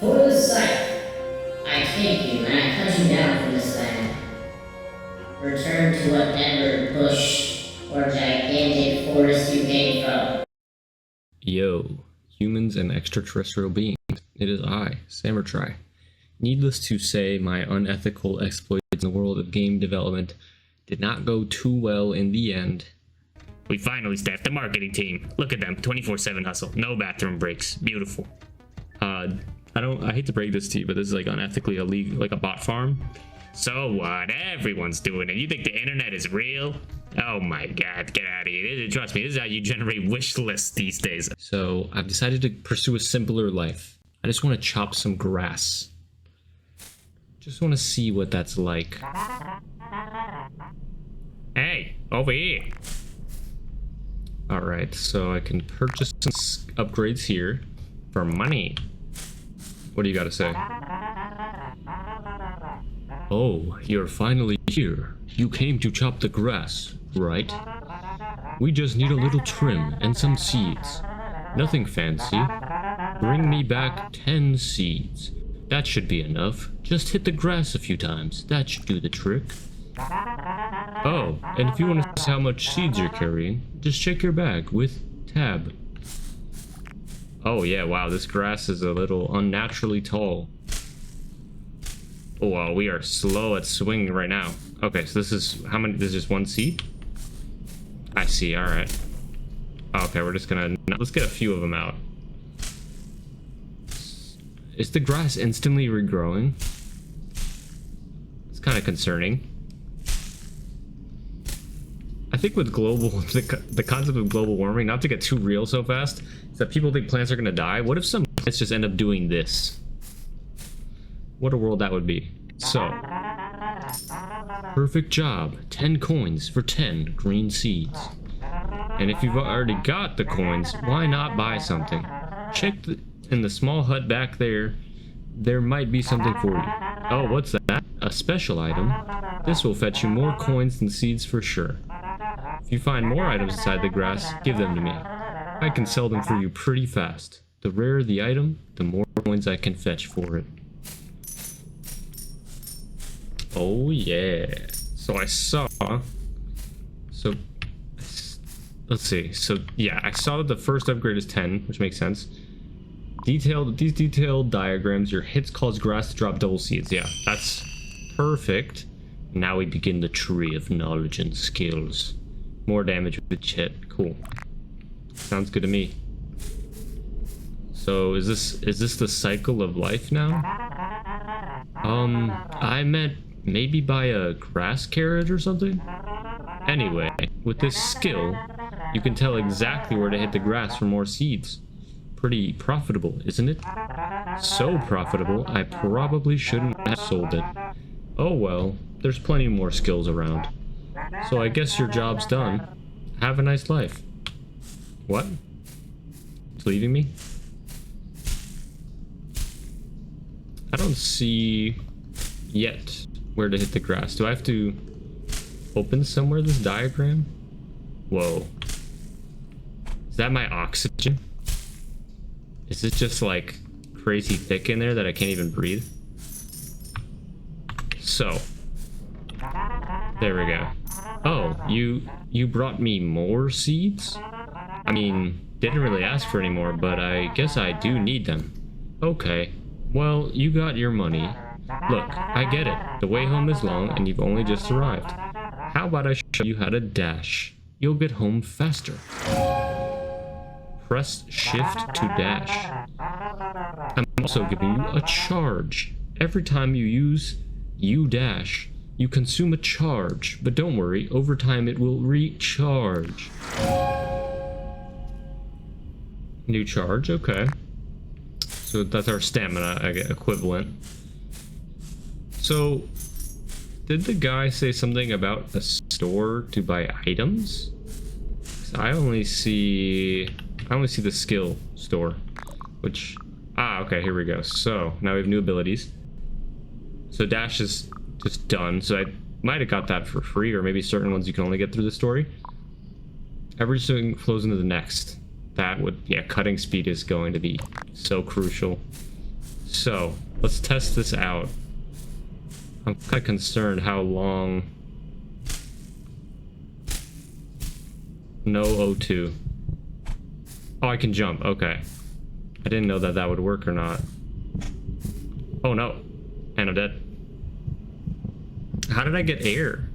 For the scythe, I take you and I cut you down from this land. Return to whatever bush or gigantic forest you came from. Yo, humans and extraterrestrial beings. It is I, Samurai. Needless to say, my unethical exploits in the world of game development did not go too well in the end. We finally staffed the marketing team. Look at them, 24/7 hustle, no bathroom breaks. Beautiful. I hate to break this to you, but this is like unethically illegal, like a bot farm. So what? Everyone's doing it. You think the internet is real? Oh my god, get out of here. Trust me, this is how you generate wish lists these days. So I've decided to pursue a simpler life. I just want to chop some grass. Just want to see what that's like. Hey, over here. Alright, so I can purchase some upgrades here for money. What do you got to say? Oh, you're finally here. You came to chop the grass, right? We just need a little trim and some seeds. Nothing fancy. Bring me back 10 seeds. That should be enough. Just hit the grass a few times. That should do the trick. Oh, and if you want to see how much seeds you're carrying, just check your bag with tab. Oh yeah, wow, this grass is a little unnaturally tall. Oh wow, we are slow at swinging right now. Okay, so this is, how many, this is just one seed? I see, alright. Okay, we're just gonna, let's get a few of them out. Is the grass instantly regrowing? It's kind of concerning. I think with global, the concept of global warming, not to get too real so fast, is that people think plants are gonna die. What if some plants just end up doing this? What a world that would be. So, perfect job. 10 coins for 10 green seeds. And if you've already got the coins, why not buy something? Check in the small hut back there. There might be something for you. Oh, what's that? A special item. This will fetch you more coins than seeds for sure. If you find more items inside the grass, give them to me. I can sell them for you pretty fast. The rarer the item, the more coins I can fetch for it. Oh yeah. So I saw... So... Let's see. So yeah, I saw that the first upgrade is 10, which makes sense. These detailed diagrams, your hits cause grass to drop double seeds. Yeah, that's perfect. Now we begin the tree of knowledge and skills. More damage with the chit. Cool. Sounds good to me. So is this the cycle of life now? I meant maybe buy a grass carrot or something? Anyway, with this skill, you can tell exactly where to hit the grass for more seeds. Pretty profitable, isn't it? So profitable, I probably shouldn't have sold it. Oh well, there's plenty more skills around. So I guess your job's done. Have a nice life. What? It's leaving me? I don't see yet where to hit the grass. Do I have to open somewhere this diagram? Whoa. Is that my oxygen? Is it just like crazy thick in there that I can't even breathe? So, there we go. Oh, you brought me more seeds? I mean, didn't really ask for any more, but I guess I do need them. Okay, well, you got your money. Look, I get it. The way home is long and you've only just arrived. How about I show you how to dash? You'll get home faster. Press shift to dash. I'm also giving you a charge. Every time you use you dash, you consume a charge, but don't worry, over time it will recharge. New charge, okay. So that's our stamina equivalent. So, did the guy say something about a store to buy items? I only see the skill store, which, okay, here we go. So now we have new abilities. So dash is just done. So I might have got that for free, or maybe certain ones you can only get through the story. Everything flows into the next. That would, yeah, cutting speed is going to be so crucial. So, let's test this out. I'm kind of concerned how long... No O2. Oh, I can jump. Okay. I didn't know that that would work or not. Oh no. And I'm dead. How did I get air?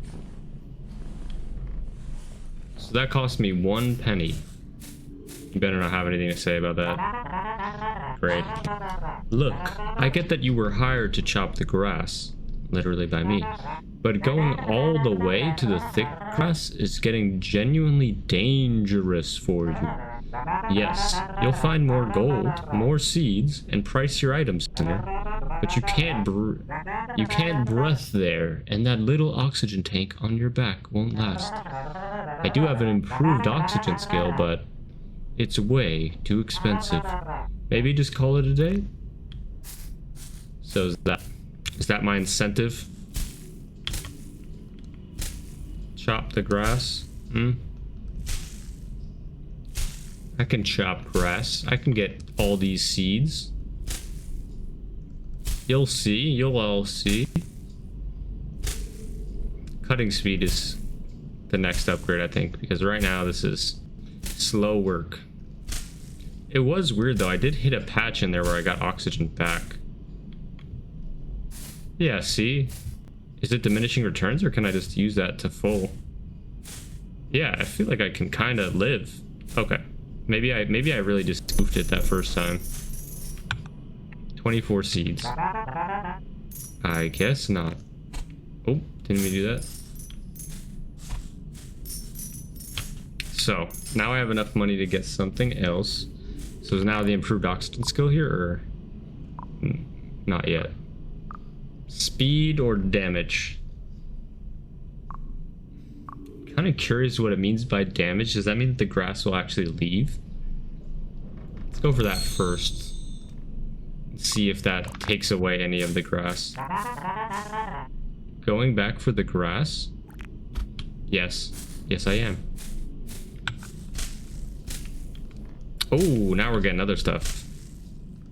So that cost me 1 penny. You better not have anything to say about that. Great. Look, I get that you were hired to chop the grass. Literally by me. But going all the way to the thick grass is getting genuinely dangerous for you. Yes, you'll find more gold, more seeds, and price your items sooner. But you can't breath there, and that little oxygen tank on your back won't last. I do have an improved oxygen skill, but it's way too expensive. Maybe just call it a day? So is that my incentive? Chop the grass? I can chop grass. I can get all these seeds. You'll see. You'll all see. Cutting speed is the next upgrade, I think, because right now this is slow work. It was weird though. I did hit a patch in there where I got oxygen back. Yeah, see? Is it diminishing returns or can I just use that to full? Yeah, I feel like I can kind of live. Okay. Maybe I really just goofed it that first time. 24 seeds. I guess not. Oh, didn't we do that? So, now I have enough money to get something else. So is now the improved oxygen skill here, or not yet? Speed or damage? Kind of curious what it means by damage. Does that mean that the grass will actually leave? Let's go for that first. See if that takes away any of the grass. Going back for the grass? Yes. Yes, I am. Oh, now we're getting other stuff.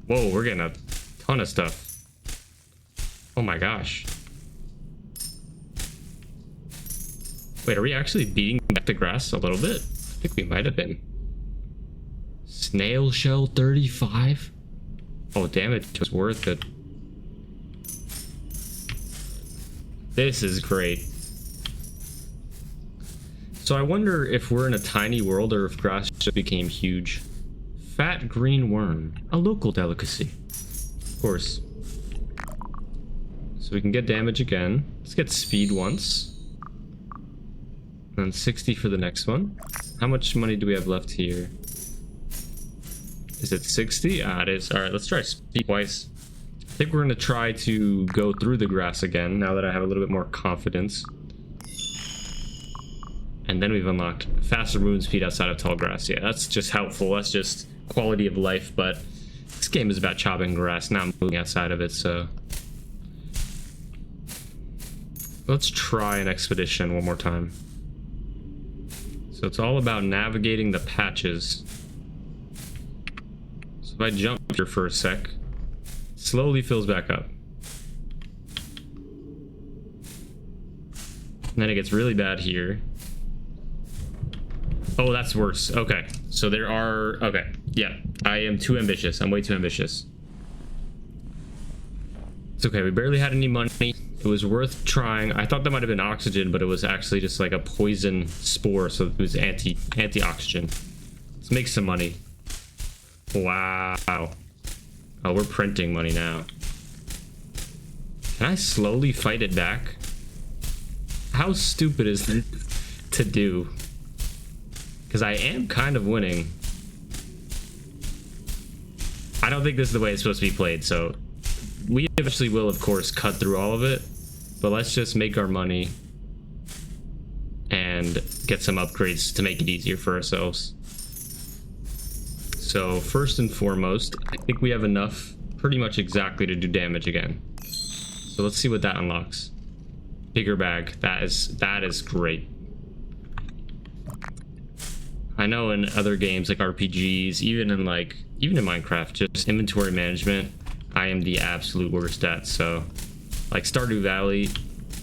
Whoa, we're getting a ton of stuff. Oh my gosh. Wait, are we actually beating back the grass a little bit? I think we might have been. Snail shell 35? Oh, damn it, it was worth it. This is great. So I wonder if we're in a tiny world or if grass just became huge. Fat green worm, a local delicacy. Of course. So we can get damage again. Let's get speed once. And 60 for the next one. How much money do we have left here? Is it 60? Ah, it is. Alright, let's try speed twice. I think we're going to try to go through the grass again, now that I have a little bit more confidence. And then we've unlocked faster movement speed outside of tall grass. Yeah, that's just helpful. That's just quality of life, but this game is about chopping grass, not moving outside of it, so... Let's try an expedition one more time. So it's all about navigating the patches. So if I jump here for a sec, it slowly fills back up. And then it gets really bad here. Oh, that's worse. Okay. So there are... Okay. Yeah. I am too ambitious. I'm way too ambitious. It's okay. We barely had any money. It was worth trying. I thought that might have been oxygen, but it was actually just like a poison spore, so it was anti-oxygen. Let's make some money. Wow. Oh, we're printing money now. Can I slowly fight it back? How stupid is that to do? Because I am kind of winning. I don't think this is the way it's supposed to be played, so we eventually will, of course, cut through all of it. But let's just make our money and get some upgrades to make it easier for ourselves. So first and foremost, I think we have enough pretty much exactly to do damage again. So let's see what that unlocks. Bigger bag. That is great. I know in other games like RPGs, even in Minecraft, just inventory management I am the absolute worst at. So, like Stardew Valley,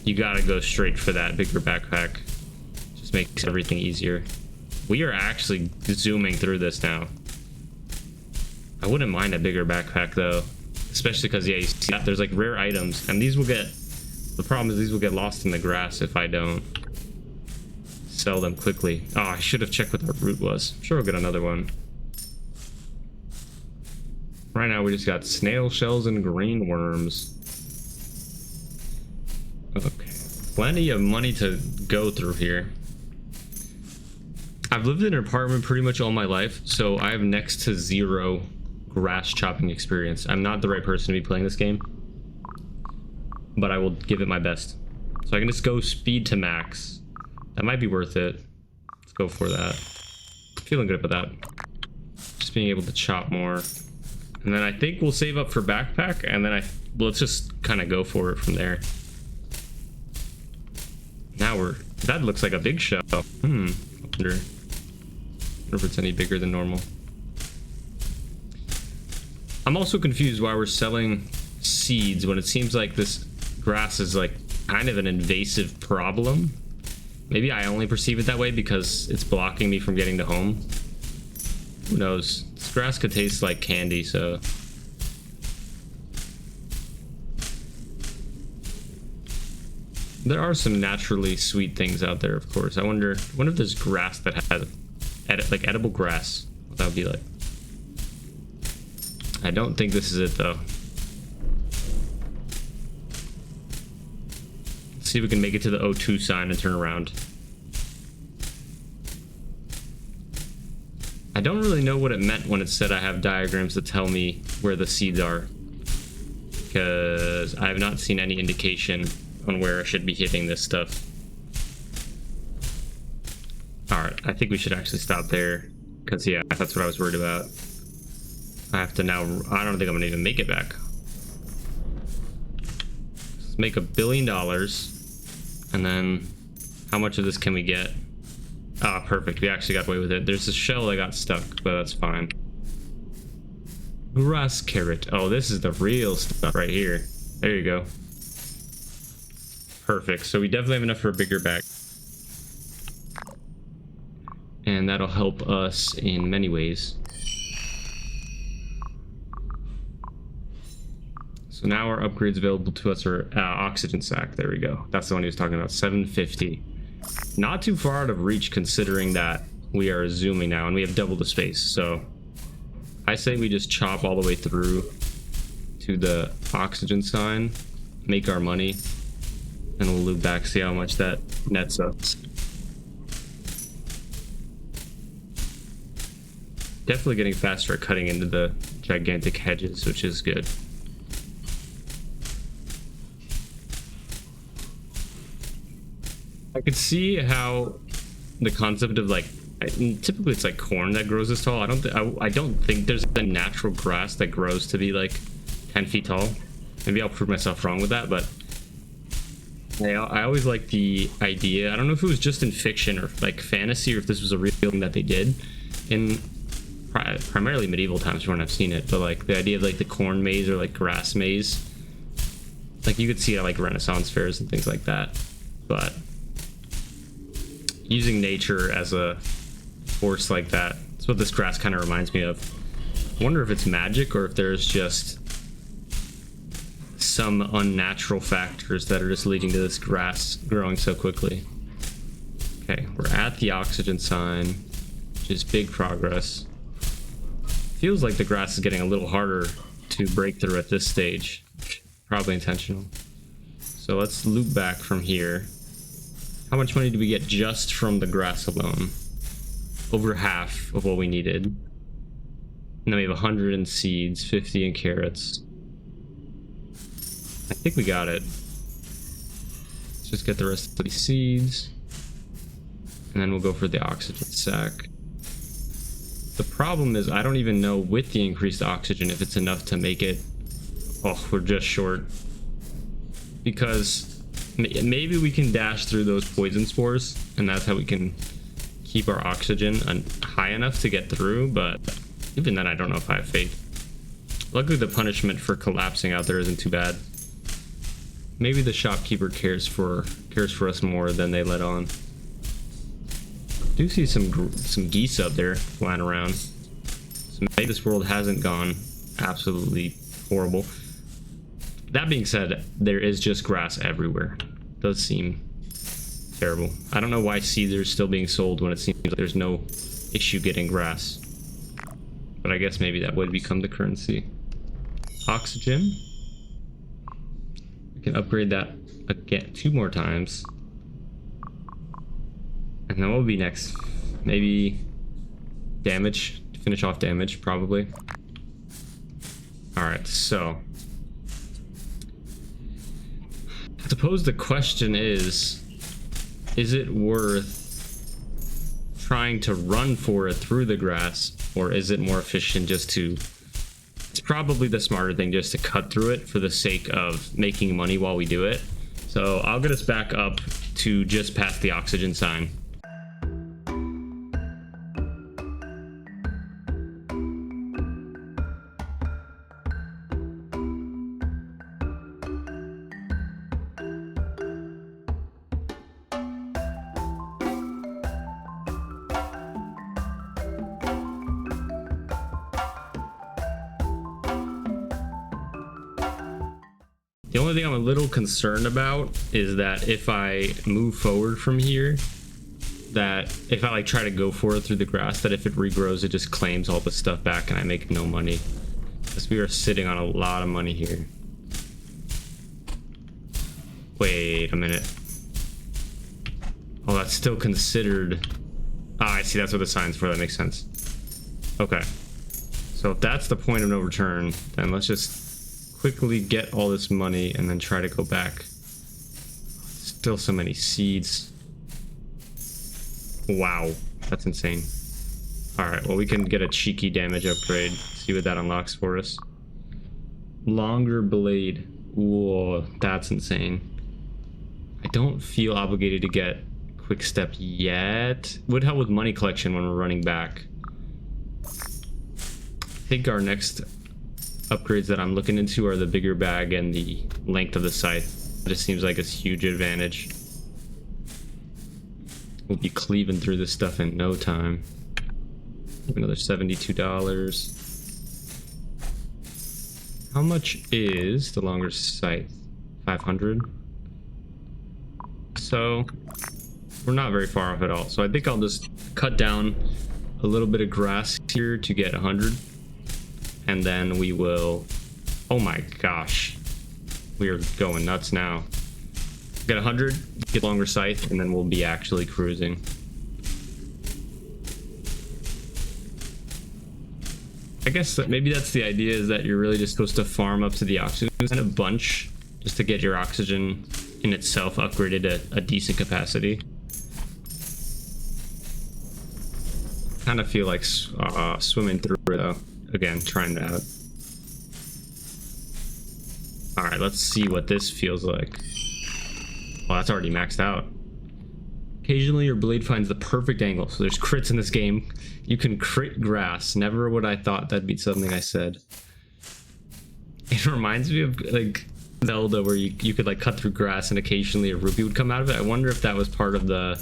you gotta go straight for that bigger backpack. Just makes everything easier. We are actually zooming through this now. I wouldn't mind a bigger backpack though, especially because yeah, you see that there's like rare items, and these will get. The problem is these will get lost in the grass if I don't sell them quickly. Oh, I should have checked what that root was. I'm sure we'll get another one. Right now we just got snail shells and green worms. Okay, plenty of money to go through here. I've lived in an apartment pretty much all my life, so I have next to zero grass chopping experience. I'm not the right person to be playing this game, but I will give it my best. So I can just go speed to max. That might be worth it. Let's go for that. Feeling good about that. Just being able to chop more. And then I think we'll save up for backpack, and then let's just kind of go for it from there. Now that looks like a big shell. I wonder if it's any bigger than normal. I'm also confused why we're selling seeds when it seems like this grass is like kind of an invasive problem. Maybe I only perceive it that way because it's blocking me from getting to home. Who knows? This grass could taste like candy, so. There are some naturally sweet things out there, of course. I wonder if there's grass that has like edible grass. What that would be like. I don't think this is it though. Let's see if we can make it to the O2 sign and turn around. I don't really know what it meant when it said I have diagrams to tell me where the seeds are, because I have not seen any indication on where I should be hitting this stuff. Alright, I think we should actually stop there, because yeah, that's what I was worried about. I have to now, I don't think I'm gonna even make it back. Let's make $1 billion, and then how much of this can we get? Ah, perfect, we actually got away with it. There's a shell that got stuck, but that's fine. Grass carrot. Oh, this is the real stuff right here. There you go. Perfect, so we definitely have enough for a bigger bag. And that'll help us in many ways. So now our upgrades available to us are oxygen sac. There we go. That's the one he was talking about. 750. Not too far out of reach considering that we are zooming now and we have double the space. So I say we just chop all the way through to the oxygen sign, make our money, and we'll loop back, see how much that nets us. Definitely getting faster at cutting into the gigantic hedges, which is good. I could see how the concept of like, typically it's like corn that grows this tall. I don't think there's a natural grass that grows to be like 10 feet tall. Maybe I'll prove myself wrong with that, but I always like the idea. I don't know if it was just in fiction or like fantasy, or if this was a real thing that they did in primarily medieval times when I've seen it, but like the idea of like the corn maze or like grass maze, like you could see it at like Renaissance fairs and things like that. But using nature as a force like that, that's what this grass kind of reminds me of. I wonder if it's magic or if there's just some unnatural factors that are just leading to this grass growing so quickly. Okay, we're at the oxygen sign, which is big progress. Feels like the grass is getting a little harder to break through at this stage. Probably intentional. So let's loop back from here. How much money do we get just from the grass alone? Over half of what we needed. And then we have 100 in seeds, 50 in carrots. I think we got it. Let's just get the rest of these seeds. And then we'll go for the oxygen sac. The problem is I don't even know with the increased oxygen if it's enough to make it. Oh, we're just short. Because maybe we can dash through those poison spores, and that's how we can keep our oxygen high enough to get through, but even then I don't know if I have faith. Luckily, the punishment for collapsing out there isn't too bad. Maybe the shopkeeper cares for us more than they let on. Do see some geese up there flying around. So maybe this world hasn't gone absolutely horrible. That being said, there is just grass everywhere. Does seem terrible. I don't know why seeds are still being sold when it seems like there's no issue getting grass. But I guess maybe that would become the currency. Oxygen. We can upgrade that again 2 more times. And then what will be next? Maybe damage. Finish off damage, probably. Alright, so I suppose the question is it worth trying to run for it through the grass, or is it more efficient just to... It's probably the smarter thing just to cut through it for the sake of making money while we do it. So I'll get us back up to just past the oxygen sign. The only thing I'm a little concerned about is that if I move forward from here, that if I like try to go for it through the grass, that if it regrows, it just claims all the stuff back and I make no money. Because we are sitting on a lot of money here. Wait a minute. Oh, that's still considered... Ah, I see, that's what the sign's for, that makes sense. Okay. So if that's the point of no return, then let's just quickly get all this money and then try to go back. Still so many seeds. Wow, that's insane. Alright, well we can get a cheeky damage upgrade. See what that unlocks for us. Longer blade. Whoa, that's insane. I don't feel obligated to get quick step yet. Would help with money collection when we're running back. I think our next upgrades that I'm looking into are the bigger bag and the length of the scythe. It just seems like a huge advantage. We'll be cleaving through this stuff in no time. Another $72. How much is the longer scythe? 500. So we're not very far off at all. So I think I'll just cut down a little bit of grass here to get 100. And then we will... Oh my gosh. We are going nuts now. Get 100, get longer scythe, and then we'll be actually cruising. I guess that maybe that's the idea, is that you're really just supposed to farm up to the oxygen in a bunch just to get your oxygen in itself upgraded at a decent capacity. Kind of feel like swimming through it though. Again, trying that out. Alright, let's see what this feels like. Well, that's already maxed out. Occasionally your blade finds the perfect angle. So there's crits in this game. You can crit grass. Never would I thought that'd be something I said. It reminds me of like Zelda, where you could like cut through grass and occasionally a rupee would come out of it. I wonder if that was part of the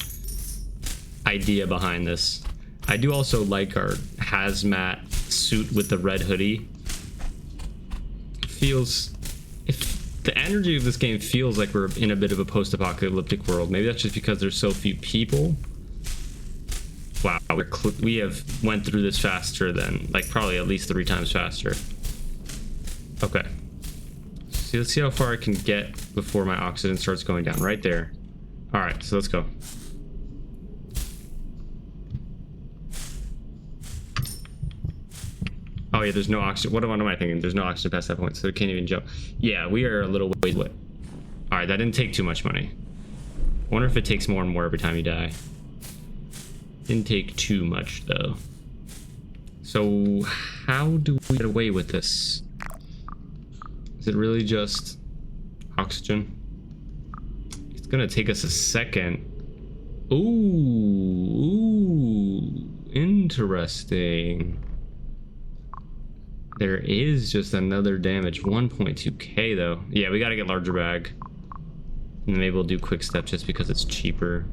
idea behind this. I do also like our hazmat suit with the red hoodie. Feels... If the energy of this game feels like we're in a bit of a post-apocalyptic world. Maybe that's just because there's so few people. Wow, we have went through this faster than, like, probably at least 3 times faster. Okay. So let's see how far I can get before my oxygen starts going down. Right there. Alright, so let's go. Oh yeah, there's no oxygen. What am I thinking? There's no oxygen past that point, so it can't even jump. Yeah, we are a little ways away. Alright, that didn't take too much money. I wonder if it takes more and more every time you die. Didn't take too much, though. So, how do we get away with this? Is it really just oxygen? It's gonna take us a second. Ooh, interesting. There is just another damage. 1.2k though. Yeah, we gotta get larger bag. And maybe we'll do quick step just because it's cheaper.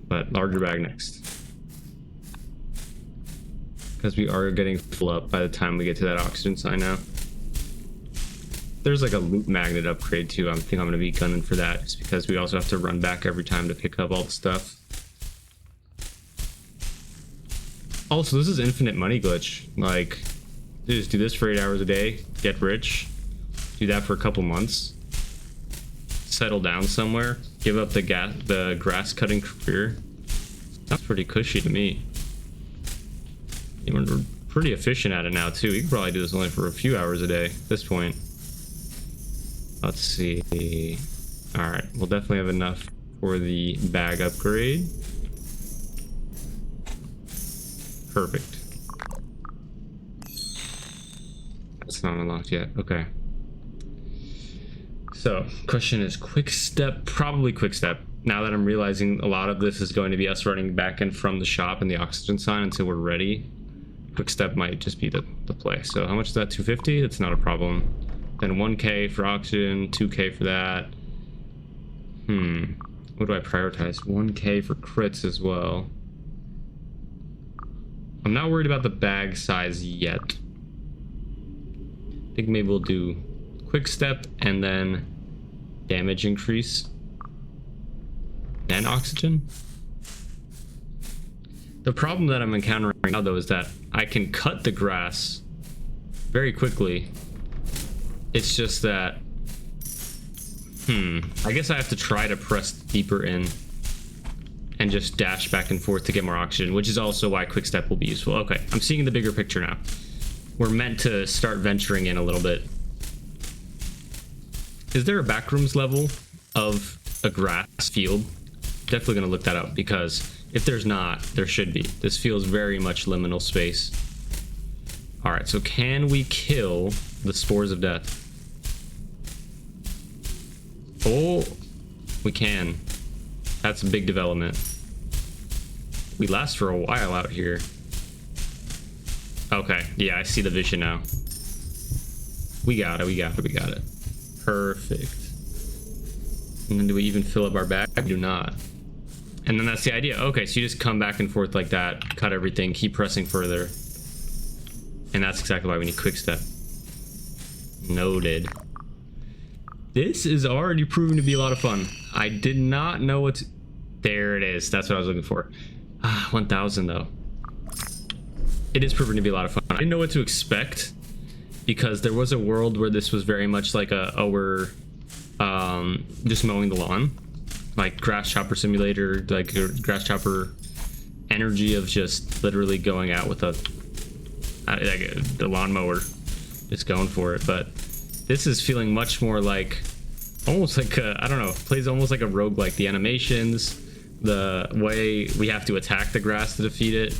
But larger bag next. Because we are getting full up by the time we get to that oxygen sign now. There's like a loop magnet upgrade too. I think I'm going to be gunning for that just because we also have to run back every time to pick up all the stuff. Also, this is infinite money glitch. Like, you just do this for 8 hours a day, get rich, do that for a couple months, settle down somewhere, give up the grass cutting career. Sounds pretty cushy to me. We're pretty efficient at it now too. We could probably do this only for a few hours a day at this point. Let's see. All right, we'll definitely have enough for the bag upgrade. Perfect. That's not unlocked yet. Okay. So, question is quick step, probably quick step. Now that I'm realizing a lot of this is going to be us running back in from the shop and the oxygen sign until we're ready. Quick step might just be the play. So how much is that? 250? That's not a problem. Then 1k for oxygen, 2k for that. What do I prioritize? 1k for crits as well. I'm not worried about the bag size yet. I think maybe we'll do quick step and then damage increase. Then oxygen. The problem that I'm encountering now though is that I can cut the grass very quickly. It's just that I guess I have to try to press deeper in and just dash back and forth to get more oxygen, which is also why quick step will be useful. Okay, I'm seeing the bigger picture now. We're meant to start venturing in a little bit. Is there a backrooms level of a grass field? Definitely gonna look that up, because if there's not, there should be. This feels very much liminal space. All right, so can we kill the spores of death? Oh, we can. That's a big development. We last for a while out here. Okay, yeah, I see the vision now. We got it, we got it, we got it. Perfect. And then do we even fill up our bag? We do not. And then that's the idea. Okay, so you just come back and forth like that, cut everything, keep pressing further. And that's exactly why we need quick step. Noted. This is already proving to be a lot of fun. I did not know what to... There it is. That's what I was looking for. 1,000 though. It is proving to be a lot of fun. I didn't know what to expect because there was a world where this was very much like we're just mowing the lawn. Like GrassChopper simulator, like GrassChopper energy of just literally going out with the lawnmower, just going for it. But this is feeling much more like, almost like I don't know, plays almost like a roguelike. The animations, the way we have to attack the grass to defeat it,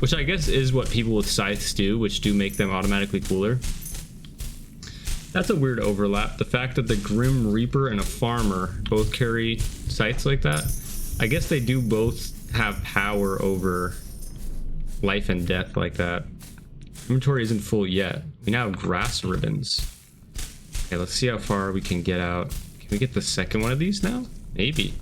which I guess is what people with scythes do, which do make them automatically cooler. That's a weird overlap. The fact that the Grim Reaper and a farmer both carry scythes like that, I guess they do both have power over life and death like that. Inventory isn't full yet. We now have grass ribbons. Okay, let's see how far we can get out. Can we get the second one of these now? Maybe.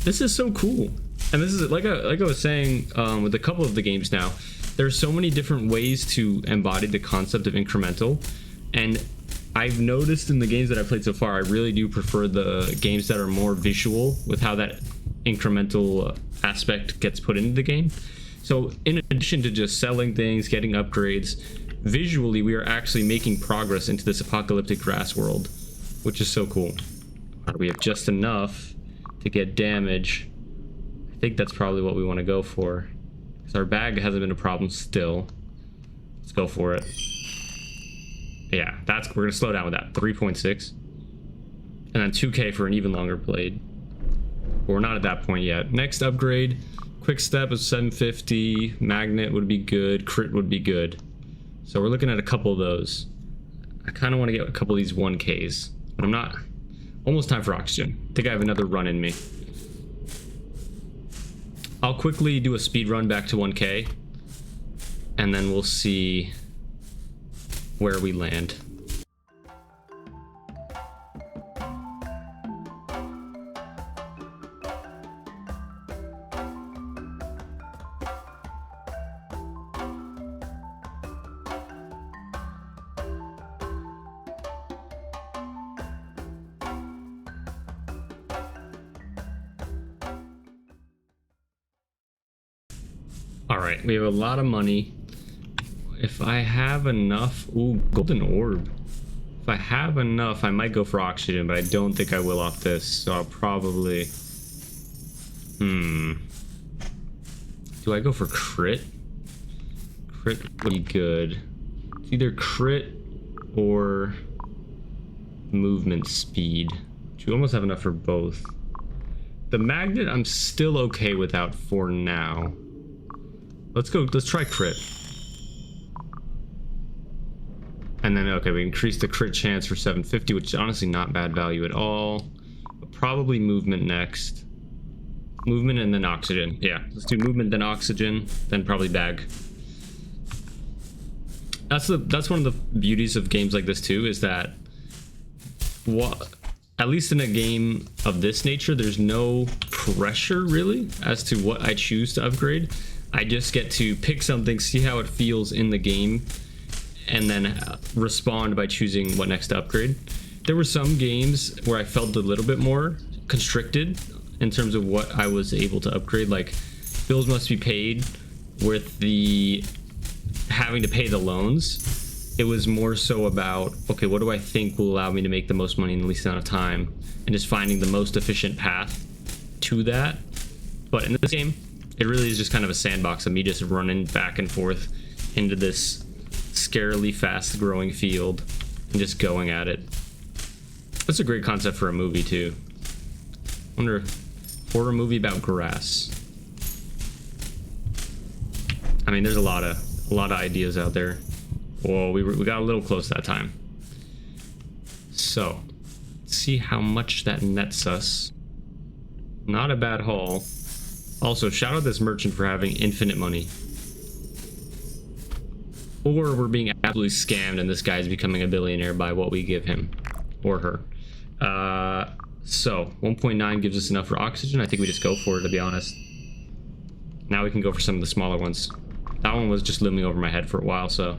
This is so cool. And this is like I was saying with a couple of the games now, there's so many different ways to embody the concept of incremental. And I've noticed in the games that I've played so far, I really do prefer the games that are more visual with how that incremental aspect gets put into the game. So in addition to just selling things, getting upgrades, visually we are actually making progress into this apocalyptic grass world, which is so cool. We have just enough to get damage. I think that's probably what we want to go for, because our bag hasn't been a problem still. Let's go for it. Yeah, we're gonna slow down with that. 3.6 and then 2k for an even longer blade, but we're not at that point yet. Next upgrade, quick step is 750, magnet would be good, crit would be good. So we're looking at a couple of those. I kind of want to get a couple of these 1ks, but I'm not. Almost time for oxygen. I think I have another run in me. I'll quickly do a speed run back to 1K, and then we'll see where we land. All right, we have a lot of money. If I have enough, ooh, golden orb. If I have enough, I might go for oxygen, but I don't think I will off this. So I'll probably, do I go for crit? Crit would be good. It's either crit or movement speed. You almost have enough for both. The magnet I'm still okay without for now. Let's try crit. And then, okay, we increase the crit chance for 750, which is honestly not bad value at all. But probably movement next. Movement and then oxygen. Yeah, let's do movement, then oxygen, then probably bag. That's one of the beauties of games like this too, is that at least in a game of this nature, there's no pressure really as to what I choose to upgrade. I just get to pick something, see how it feels in the game, and then respond by choosing what next to upgrade. There were some games where I felt a little bit more constricted in terms of what I was able to upgrade, like bills must be paid with the having to pay the loans. It was more so about, okay, what do I think will allow me to make the most money in the least amount of time, and just finding the most efficient path to that. But in this game, it really is just kind of a sandbox of me just running back and forth into this scarily fast growing field and just going at it. That's a great concept for a movie too. Wonder, horror movie about grass. I mean, there's a lot of ideas out there. Whoa, we got a little close that time. So, let's see how much that nets us. Not a bad haul. Also, shout out this merchant for having infinite money. Or we're being absolutely scammed and this guy's becoming a billionaire by what we give him. Or her. So, 1.9 gives us enough for oxygen. I think we just go for it, to be honest. Now we can go for some of the smaller ones. That one was just looming over my head for a while, so...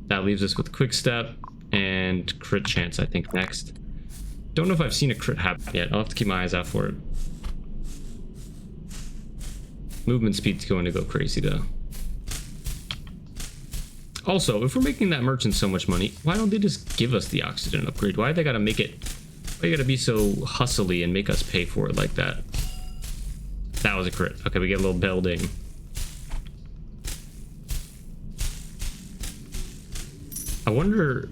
that leaves us with quick step and crit chance, I think, next. Don't know if I've seen a crit happen yet. I'll have to keep my eyes out for it. Movement speed's going to go crazy, though. Also, if we're making that merchant so much money, why don't they just give us the oxygen upgrade? Why they gotta make it... why they gotta be so hustly and make us pay for it like that? That was a crit. Okay, we get a little building. I wonder...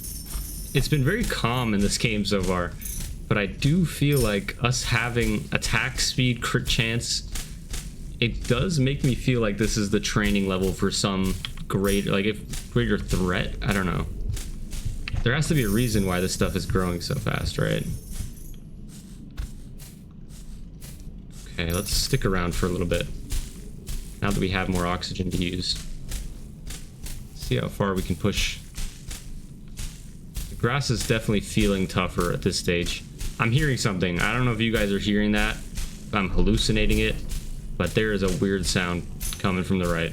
it's been very calm in this game so far, but I do feel like us having attack speed, crit chance, it does make me feel like this is the training level for some greater threat. I don't know. There has to be a reason why this stuff is growing so fast, right? Okay, let's stick around for a little bit. Now that we have more oxygen to use. See how far we can push. The grass is definitely feeling tougher at this stage. I'm hearing something. I don't know if you guys are hearing that. If I'm hallucinating it. But there is a weird sound coming from the right.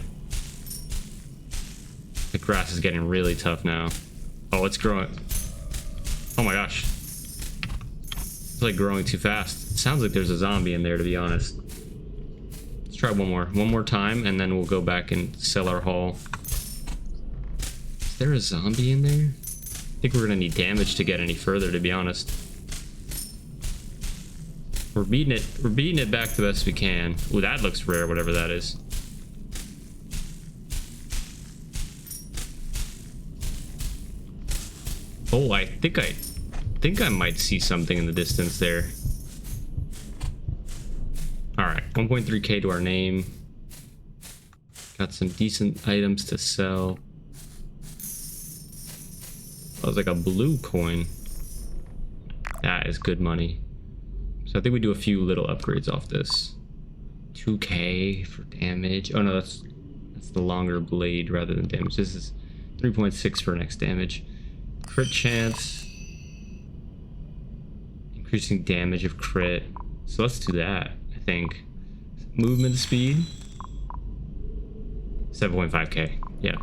The grass is getting really tough now. Oh, it's growing. Oh my gosh. It's like growing too fast. It sounds like there's a zombie in there, to be honest. Let's try one more time, and then we'll go back and sell our haul. Is there a zombie in there? I think we're gonna need damage to get any further, to be honest. We're beating it back the best we can. Ooh, that looks rare, whatever that is. Oh, I think I might see something in the distance there. Alright, 1.3k to our name. Got some decent items to sell. That was like a blue coin. That is good money. So I think we do a few little upgrades off this. 2k for damage. Oh no, that's the longer blade rather than damage. This is 3.6 for next damage. Crit chance. Increasing damage of crit. So let's do that, I think. Movement speed. 7.5k. Yeah.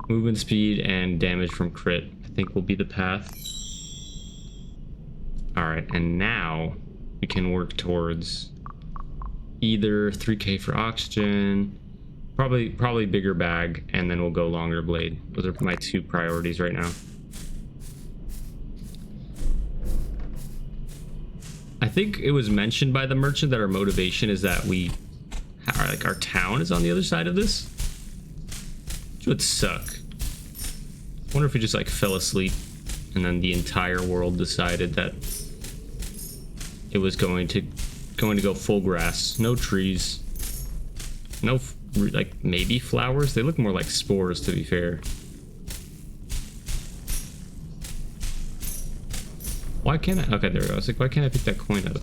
Movement speed and damage from crit, I think, will be the path. Alright, and now we can work towards either 3k for oxygen, probably bigger bag, and then we'll go longer blade. Those are my two priorities right now. I think it was mentioned by the merchant that our motivation is that our town is on the other side of this, which would suck. I wonder if we just like fell asleep and then the entire world decided that it was going to go full grass, no trees, no like maybe flowers. They look more like spores, to be fair. Why can't I? Okay, there we go. I was like, why can't I pick that coin up?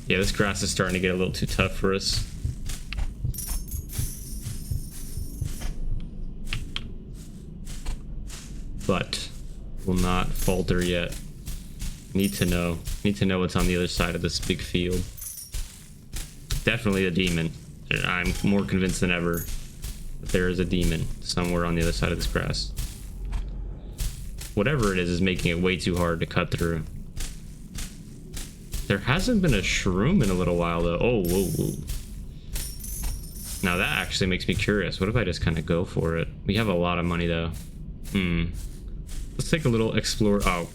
Yeah, this grass is starting to get a little too tough for us. But will not falter yet. Need to know what's on the other side of this big field. Definitely a demon. I'm more convinced than ever that there is a demon somewhere on the other side of this grass. Whatever it is making it way too hard to cut through. There hasn't been a shroom in a little while though. Oh, whoa, whoa. Now that actually makes me curious. What if I just kind of go for it? We have a lot of money though. Let's take a little explore. Oh,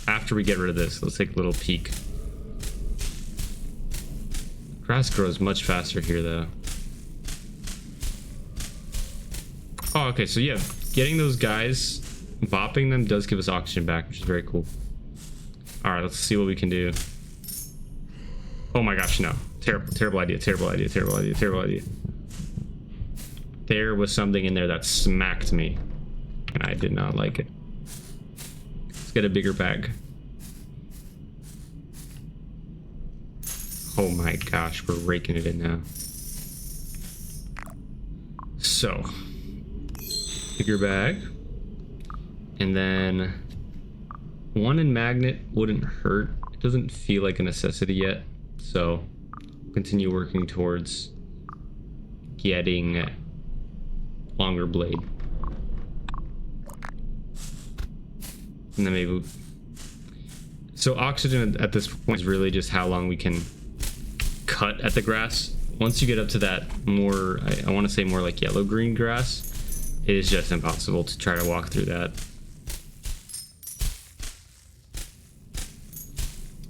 after we get rid of this, let's take a little peek. Grass grows much faster here though. Oh, okay, so yeah, getting those guys, bopping them does give us oxygen back, which is very cool. All right, let's see what we can do. Oh my gosh, no. Terrible idea, terrible idea, terrible idea, terrible idea. There was something in there that smacked me, and I did not like it. Let's get a bigger bag. Oh my gosh, we're raking it in now. So, bigger bag. And then one in magnet wouldn't hurt. It doesn't feel like a necessity yet. So, continue working towards getting longer blade. And then maybe... So oxygen at this point is really just how long we can cut at the grass. Once you get up to that more, I want to say more like yellow-green grass, it is just impossible to try to walk through that.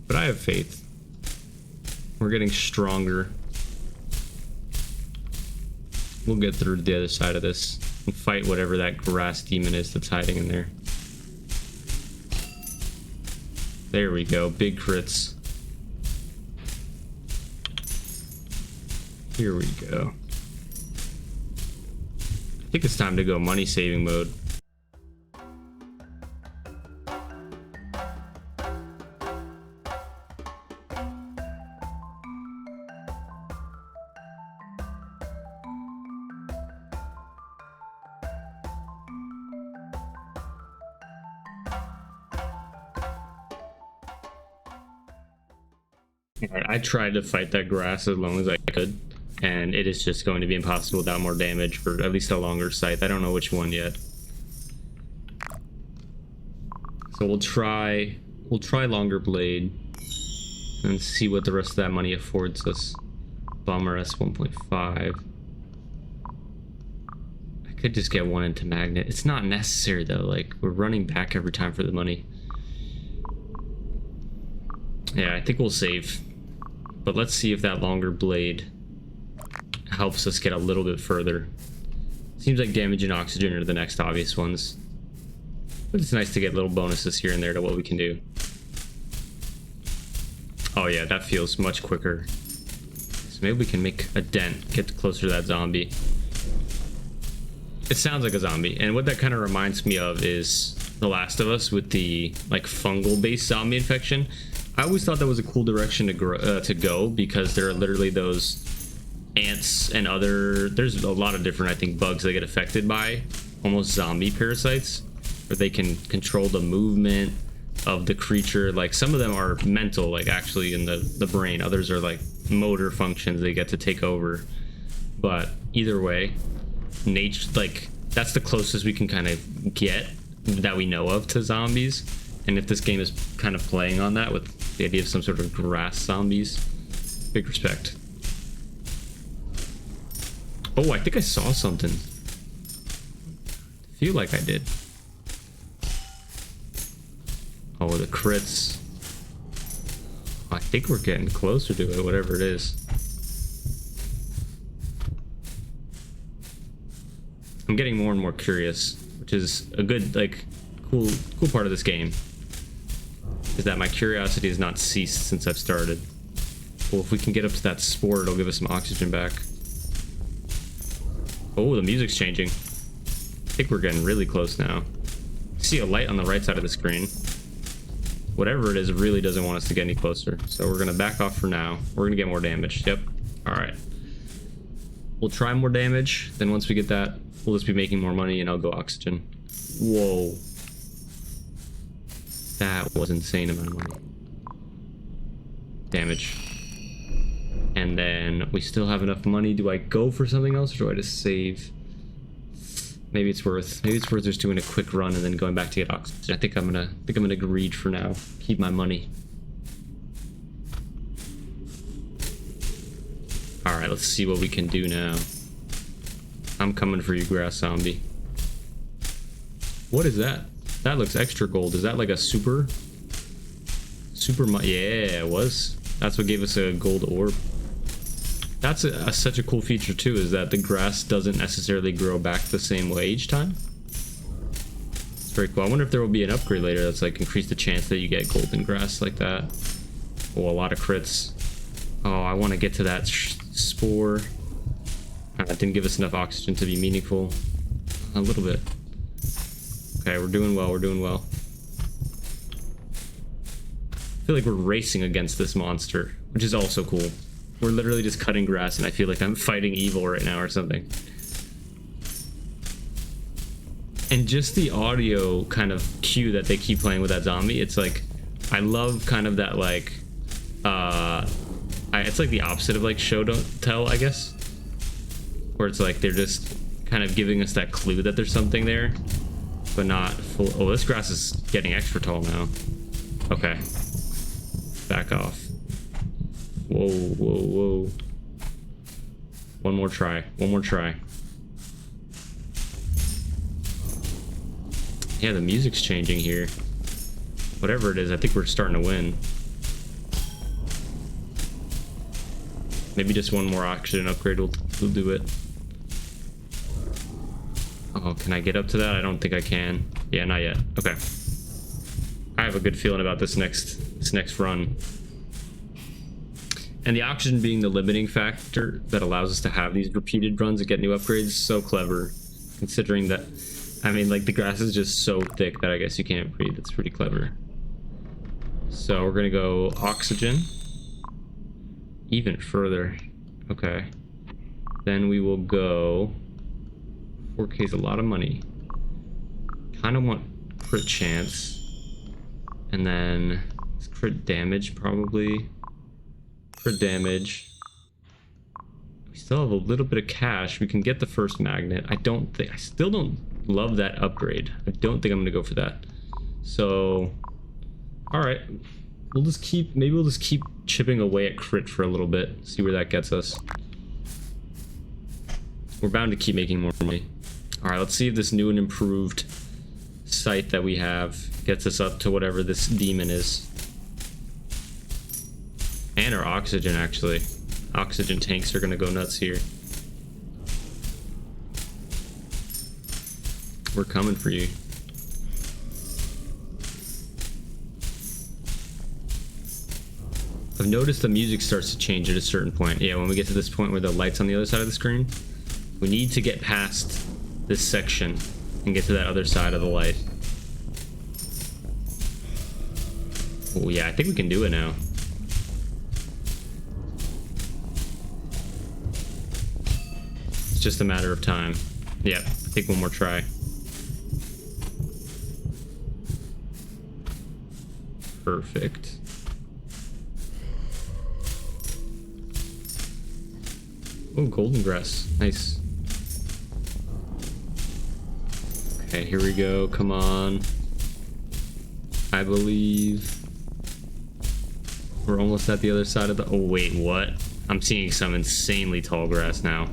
But I have faith. We're getting stronger. We'll get through to the other side of this and fight whatever that grass demon is that's hiding in there. There we go, big crits. Here we go. I think it's time to go money saving mode. Alright, I tried to fight that grass as long as I could, and it is just going to be impossible without more damage for at least a longer scythe. I don't know which one yet. So we'll try longer blade and see what the rest of that money affords us. Bomber S 1.5. I could just get one into magnet. It's not necessary though, like we're running back every time for the money. Yeah, I think we'll save. But let's see if that longer blade helps us get a little bit further. Seems like damage and oxygen are the next obvious ones. But it's nice to get little bonuses here and there to what we can do. Oh yeah, that feels much quicker. So maybe we can make a dent, get closer to that zombie. It sounds like a zombie. And what that kind of reminds me of is The Last of Us with the like fungal based zombie infection. I always thought that was a cool direction to go, because there are literally those ants and there's a lot of different, I think, bugs that get affected by almost zombie parasites, where they can control the movement of the creature. Like some of them are mental, like actually in the brain. Others are like motor functions they get to take over. But either way, nature, like that's the closest we can kind of get that we know of to zombies. And if this game is kind of playing on that with the idea of some sort of grass zombies, big respect. Oh, I think I saw something. Feel like I did. Oh, the crits. I think we're getting closer to it, whatever it is. I'm getting more and more curious, which is a good, like, cool part of this game. Is that my curiosity has not ceased since I've started. Well, if we can get up to that spore, it'll give us some oxygen back. Oh, the music's changing. I think we're getting really close now. See a light on the right side of the screen. Whatever it is, it really doesn't want us to get any closer. So we're gonna back off for now. We're gonna get more damage. Yep. All right. We'll try more damage. Then once we get that, we'll just be making more money and I'll go oxygen. Whoa. That was insane amount of money. Damage. And then we still have enough money. Do I go for something else or do I just save? Maybe it's worth just doing a quick run and then going back to get oxygen. I think I'm gonna greed for now. Keep my money. All right, let's see what we can do now. I'm coming for you, grass zombie. What is that? That looks extra gold. Is that like a super? Yeah, it was. That's what gave us a gold orb. That's such a cool feature too, is that the grass doesn't necessarily grow back the same way each time. It's very cool. I wonder if there will be an upgrade later that's like increase the chance that you get golden grass like that. Oh, a lot of crits. Oh, I want to get to that spore. That didn't give us enough oxygen to be meaningful. A little bit. Okay, we're doing well, we're doing well. I feel like we're racing against this monster, which is also cool. We're literally just cutting grass and I feel like I'm fighting evil right now or something. And just the audio kind of cue that they keep playing with that zombie, it's like, I love kind of that like, it's like the opposite of like show don't tell, I guess. Where it's like they're just kind of giving us that clue that there's something there, but not full. Oh, this grass is getting extra tall now. Okay. Back off. Whoa, whoa, whoa. One more try. One more try. Yeah, the music's changing here. Whatever it is, I think we're starting to win. Maybe just one more oxygen upgrade will do it. Oh, can I get up to that? I don't think I can. Yeah, not yet. Okay. I have a good feeling about this next run. And the oxygen being the limiting factor that allows us to have these repeated runs and get new upgrades is so clever. Considering that, I mean, like the grass is just so thick that I guess you can't breathe. It's pretty clever. So we're gonna go oxygen. Even further. Okay. Then we will go... 4K is a lot of money. Kind of want crit chance. And then crit damage probably. Crit damage. We still have a little bit of cash. We can get the first magnet. I still don't love that upgrade. I don't think I'm gonna go for that. So, all right. Maybe we'll just keep chipping away at crit for a little bit. See where that gets us. We're bound to keep making more money. All right, let's see if this new and improved scythe that we have gets us up to whatever this demon is. And our oxygen, actually. Oxygen tanks are gonna go nuts here. We're coming for you. I've noticed the music starts to change at a certain point. Yeah, when we get to this point where the light's on the other side of the screen, we need to get past this section and get to that other side of the light. Oh yeah, I think we can do it now. It's just a matter of time. Yep, take one more try. Perfect. Oh, golden grass. Nice. Okay, here we go. Come on. I believe we're almost at the other side of the... Oh, wait, what? I'm seeing some insanely tall grass now.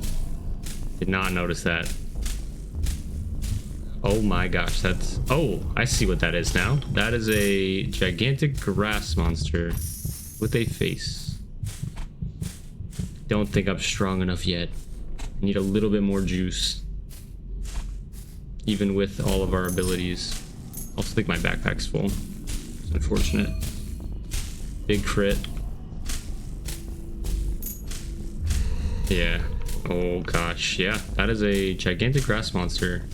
Did not notice that. Oh my gosh, that's... Oh, I see what that is now. That is a gigantic grass monster with a face. Don't think I'm strong enough yet. Need a little bit more juice. Even with all of our abilities. Also think my backpack's full. It's unfortunate. Big crit. Yeah. Oh gosh, yeah. That is a gigantic grass monster.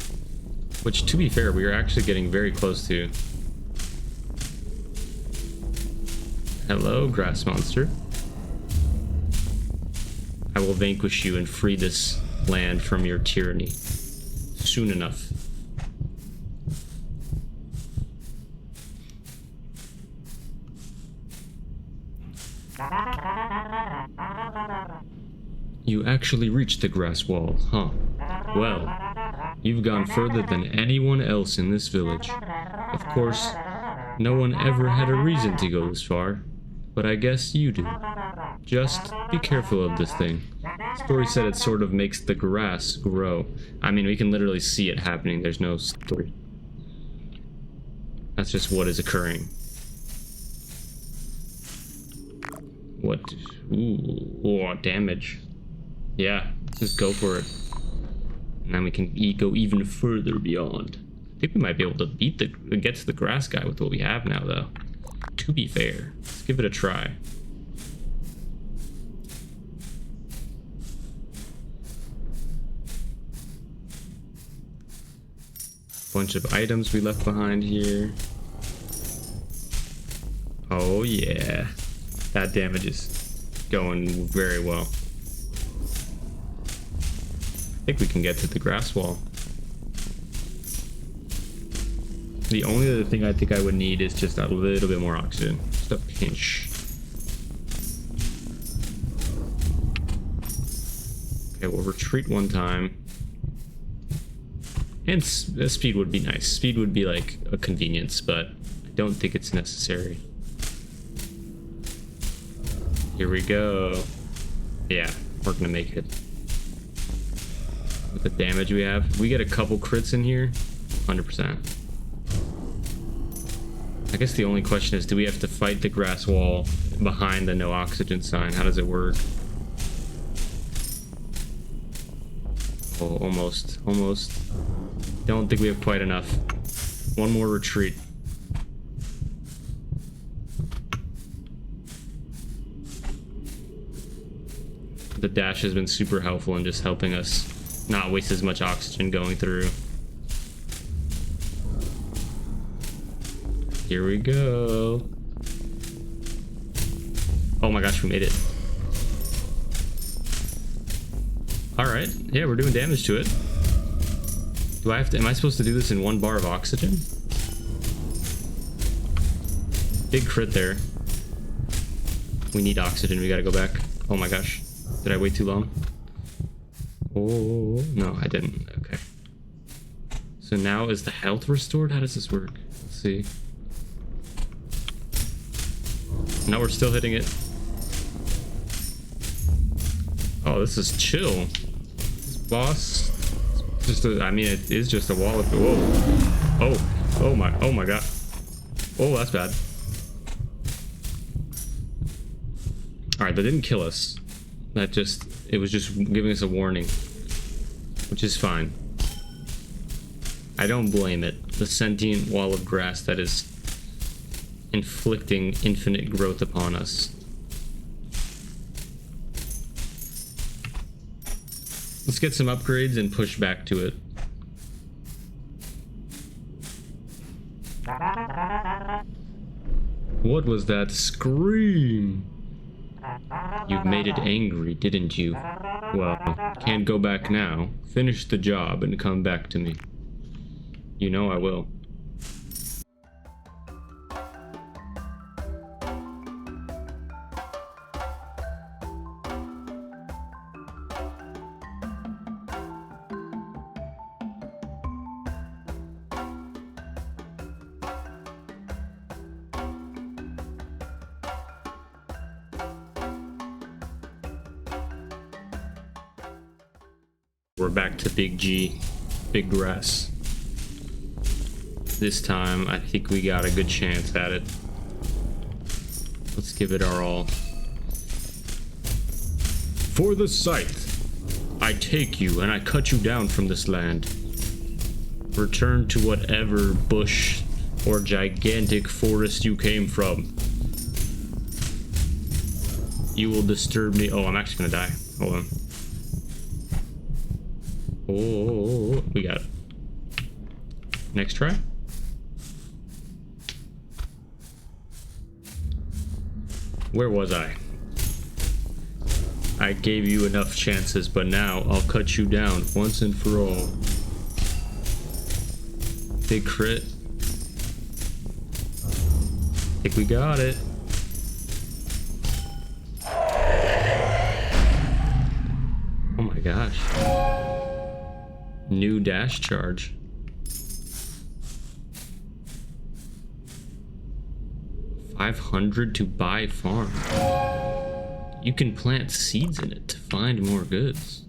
Which, to be fair, we are actually getting very close to. Hello, grass monster. I will vanquish you and free this land from your tyranny. Soon enough. You actually reached the grass wall, huh? Well, you've gone further than anyone else in this village. Of course, no one ever had a reason to go this far, but I guess you do. Just be careful of this thing. Story said it sort of makes the grass grow. I mean, we can literally see it happening. There's no story. That's just what is occurring. What? Ooh, oh, damage. Yeah, let's just go for it. And then we can go even further beyond. I think we might be able to get to the grass guy with what we have now, though. To be fair, let's give it a try. Bunch of items we left behind here. Oh yeah, that damage is going very well. I think we can get to the grass wall. The only other thing I think I would need is just a little bit more oxygen. Just a pinch. Okay, we'll retreat one time. And speed would be nice. Speed would be like a convenience, but I don't think it's necessary. Here we go. Yeah, we're gonna make it. With the damage we have, we get a couple crits in here, 100%. I guess the only question is, do we have to fight the grass wall behind the no oxygen sign? How does it work? Oh, almost. Don't think we have quite enough. One more retreat. The dash has been super helpful in just helping us not waste as much oxygen going through. Here we go. Oh my gosh, we made it. Alright, yeah, we're doing damage to it. Do I have to, am I supposed to do this in 1 bar of oxygen? Big crit there. We need oxygen, we gotta go back. Oh my gosh. Did I wait too long? Oh, no, I didn't. Okay. So now is the health restored? How does this work? Let's see. No, we're still hitting it. Oh, this is chill. This boss, just a, I mean, it is just a wall of, whoa. Oh my god. Oh, that's bad. All right, that didn't kill us. That just, it was just giving us a warning, which is fine. I don't blame it. The sentient wall of grass that is inflicting infinite growth upon us. Let's get some upgrades and push back to it. What was that scream? You made it angry, didn't you? Well, can't go back now. Finish the job and come back to me. You know I will. We're back to Big G, Big Grass. This time, I think we got a good chance at it. Let's give it our all. For the scythe, I take you and I cut you down from this land. Return to whatever bush or gigantic forest you came from. You will disturb me. Oh, I'm actually gonna die. Hold on. Oh, we got it. Next try. Where was I? I gave you enough chances, but now I'll cut you down once and for all. Big crit. I think we got it. Oh my gosh. New dash charge. 500 to buy farm. You can plant seeds in it to find more goods.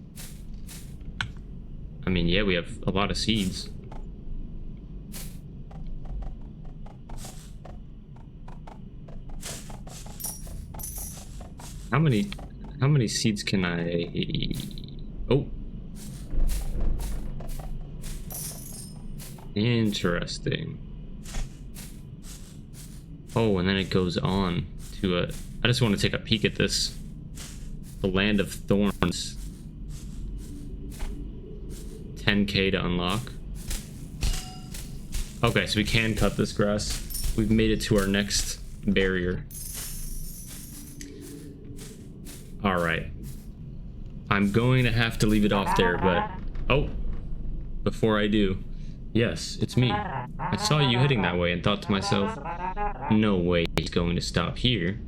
I mean, yeah, we have a lot of seeds. How many seeds can I... Oh. Interesting. Oh, and then it goes on to a... I just want to take a peek at this. The Land of Thorns. 10k to unlock. Okay, so we can cut this grass. We've made it to our next barrier. Alright. I'm going to have to leave it off there, but... Oh! Before I do... Yes, it's me. I saw you heading that way and thought to myself, no way he's going to stop here.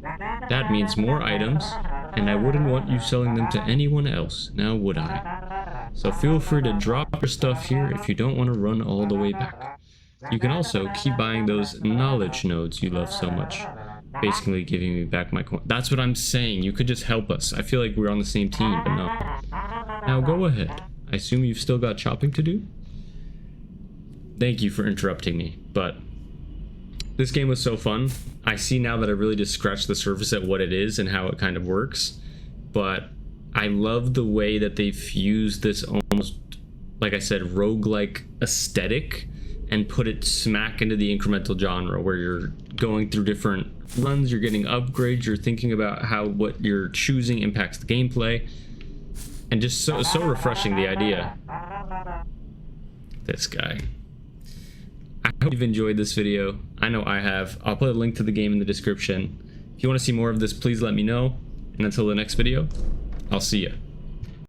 That means more items, and I wouldn't want you selling them to anyone else, now would I? So feel free to drop your stuff here if you don't want to run all the way back. You can also keep buying those knowledge nodes you love so much. Basically giving me back my coin. That's what I'm saying, you could just help us. I feel like we're on the same team, but no. Now go ahead. I assume you've still got chopping to do? Thank you for interrupting me, but this game was so fun. I see now that I really just scratched the surface at what it is and how it kind of works, but I love the way that they fused this almost, like I said, roguelike aesthetic and put it smack into the incremental genre where you're going through different runs, you're getting upgrades, you're thinking about how what you're choosing impacts the gameplay, and just so refreshing, the idea. This guy. I hope you've enjoyed this video. I know I have. I'll put a link to the game in the description. If you want to see more of this, please let me know. And until the next video, I'll see ya.